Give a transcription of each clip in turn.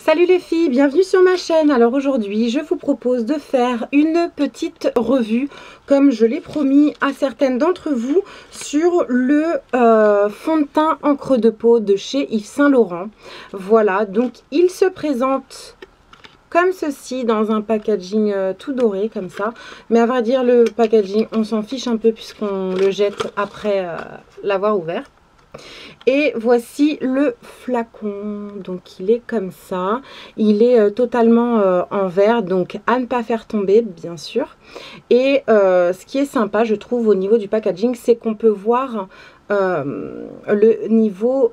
Salut les filles, bienvenue sur ma chaîne. Alors aujourd'hui je vous propose de faire une petite revue comme je l'ai promis à certaines d'entre vous sur le fond de teint encre de peau de chez Yves Saint Laurent. Voilà, donc il se présente comme ceci dans un packaging tout doré comme ça. Mais à vrai dire le packaging on s'en fiche un peu puisqu'on le jette après l'avoir ouvert. Et voici le flacon, donc il est comme ça, il est totalement en verre, donc à ne pas faire tomber bien sûr. Et ce qui est sympa je trouve au niveau du packaging, c'est qu'on peut voir le niveau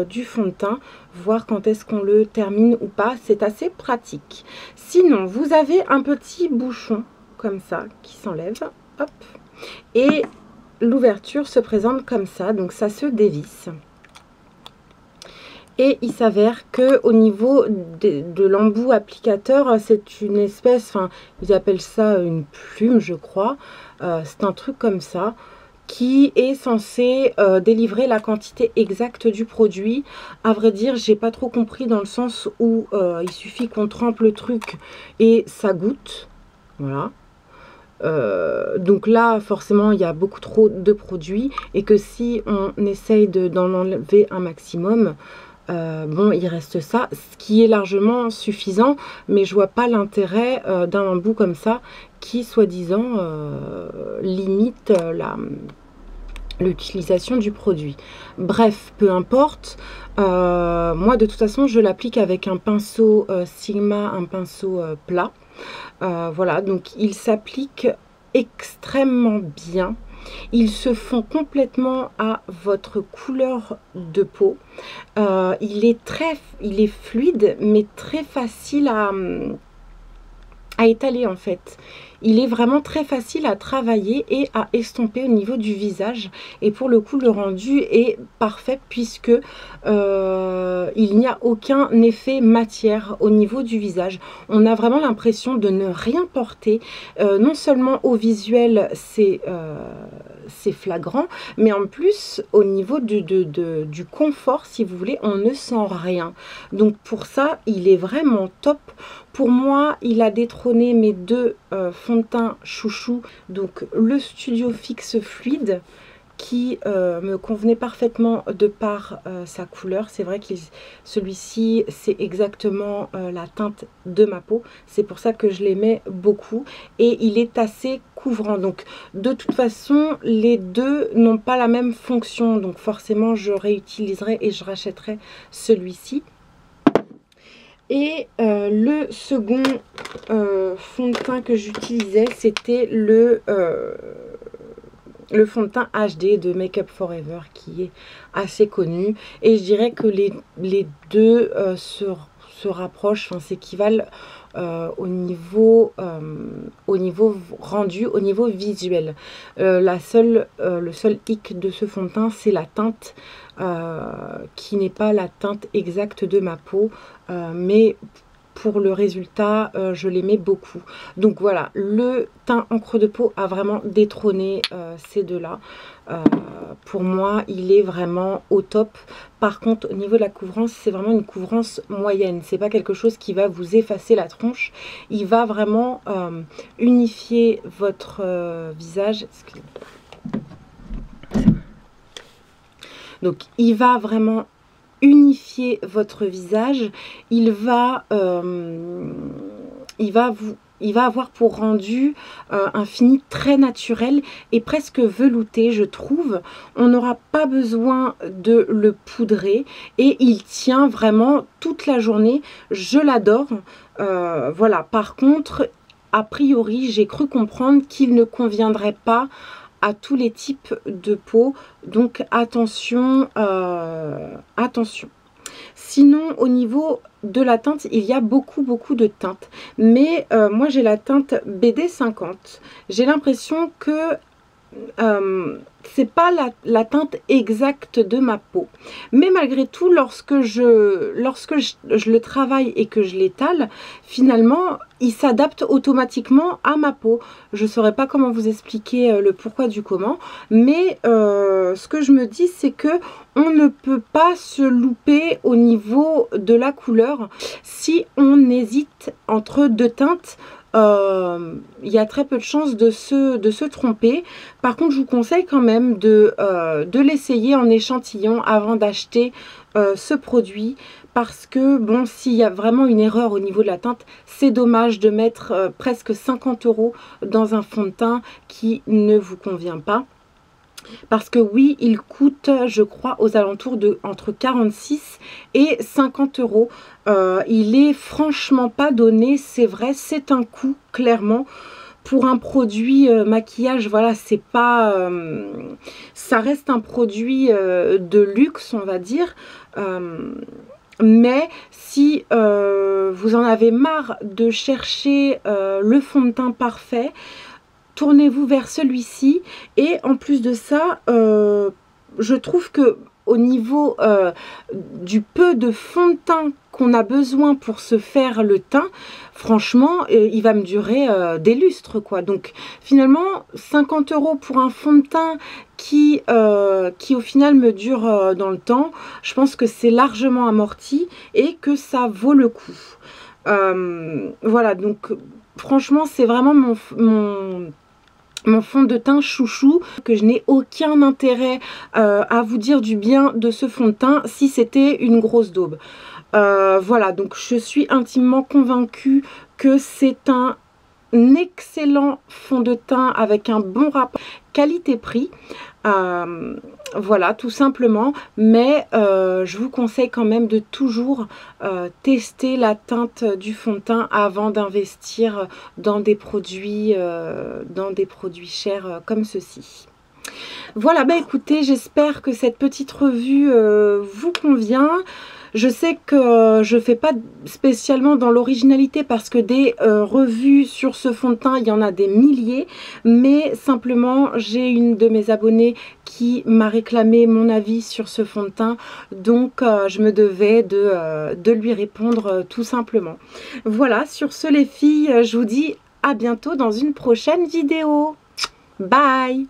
du fond de teint, voir quand est-ce qu'on le termine ou pas, c'est assez pratique. Sinon vous avez un petit bouchon comme ça qui s'enlève, hop, et l'ouverture se présente comme ça, donc ça se dévisse. Et il s'avère que au niveau de l'embout applicateur, c'est une espèce, enfin ils appellent ça une plume je crois, c'est un truc comme ça qui est censé délivrer la quantité exacte du produit. À vrai dire j'ai pas trop compris dans le sens où il suffit qu'on trempe le truc et ça goûte, voilà. Donc là forcément il y a beaucoup trop de produits et que si on essaye d'en enlever un maximum, bon il reste ça, ce qui est largement suffisant, mais je vois pas l'intérêt d'un embout comme ça qui soi-disant limite l'utilisation du produit. Bref, peu importe, moi de toute façon je l'applique avec un pinceau Sigma, un pinceau plat. Voilà, donc il s'applique extrêmement bien. Ils se font complètement à votre couleur de peau. Il est fluide, mais très facile à étaler en fait. Il est vraiment très facile à travailler et à estomper au niveau du visage. Et pour le coup, le rendu est parfait puisque il n'y a aucun effet matière au niveau du visage. On a vraiment l'impression de ne rien porter. Non seulement au visuel, c'est flagrant, mais en plus au niveau du confort, si vous voulez, on ne sent rien. Donc pour ça, il est vraiment top. Pour moi, il a détrôné mes deux fonds de teint chouchou, donc le Studio Fix Fluide qui me convenait parfaitement de par sa couleur. C'est vrai que celui-ci c'est exactement la teinte de ma peau, c'est pour ça que je l'aimais beaucoup et il est assez couvrant. Donc de toute façon les deux n'ont pas la même fonction, donc forcément je réutiliserai et je rachèterai celui-ci. Et le second fond de teint que j'utilisais, c'était le fond de teint HD de Make Up For Ever qui est assez connu. Et je dirais que les deux se rapprochent, enfin, s'équivalent au niveau rendu, au niveau visuel. Le seul hic de ce fond de teint, c'est la teinte qui n'est pas la teinte exacte de ma peau, mais pour le résultat je l'aimais beaucoup. Donc voilà, le teint encre de peau a vraiment détrôné ces deux là. Pour moi il est vraiment au top. Par contre au niveau de la couvrance, c'est vraiment une couvrance moyenne, c'est pas quelque chose qui va vous effacer la tronche, il va vraiment unifier votre visage. Donc il va vraiment unifier votre visage, il va avoir pour rendu un fini très naturel et presque velouté je trouve. On n'aura pas besoin de le poudrer et il tient vraiment toute la journée, je l'adore. Voilà, par contre a priori j'ai cru comprendre qu'il ne conviendrait pas à tous les types de peau, donc attention, attention. Sinon au niveau de la teinte, il y a beaucoup de teintes, mais moi j'ai la teinte BD50. J'ai l'impression que c'est pas la teinte exacte de ma peau. Mais malgré tout, lorsque je le travaille et que je l'étale, finalement, il s'adapte automatiquement à ma peau. Je ne saurais pas comment vous expliquer le pourquoi du comment, mais ce que je me dis, c'est que on ne peut pas se louper au niveau de la couleur si on hésite entre deux teintes. Il y a très peu de chances de se tromper. Par contre, je vous conseille quand même de l'essayer en échantillon avant d'acheter ce produit, parce que bon, s'il y a vraiment une erreur au niveau de la teinte, c'est dommage de mettre presque 50 € dans un fond de teint qui ne vous convient pas. Parce que oui, il coûte, je crois, aux alentours de entre 46 et 50 €. Il est franchement pas donné, c'est vrai, c'est un coût, clairement. Pour un produit maquillage, voilà, c'est pas... ça reste un produit de luxe, on va dire. Mais si vous en avez marre de chercher le fond de teint parfait, tournez-vous vers celui-ci. Et en plus de ça, je trouve que au niveau du peu de fond de teint qu'on a besoin pour se faire le teint, franchement, il va me durer des lustres, quoi. Donc finalement, 50 € pour un fond de teint qui au final me dure dans le temps, je pense que c'est largement amorti et que ça vaut le coup. Voilà, donc franchement, c'est vraiment mon fond de teint chouchou, que je n'ai aucun intérêt à vous dire du bien de ce fond de teint si c'était une grosse daube. Voilà, donc je suis intimement convaincue que c'est un excellent fond de teint avec un bon rapport qualité-prix. Voilà, tout simplement. Mais je vous conseille quand même de toujours tester la teinte du fond de teint avant d'investir dans des produits chers comme ceci. Voilà, bah écoutez, j'espère que cette petite revue vous convient. Je sais que je ne fais pas spécialement dans l'originalité, parce que des revues sur ce fond de teint, il y en a des milliers. Mais simplement, j'ai une de mes abonnées qui m'a réclamé mon avis sur ce fond de teint. Donc, je me devais de lui répondre tout simplement. Voilà, sur ce les filles, je vous dis à bientôt dans une prochaine vidéo. Bye!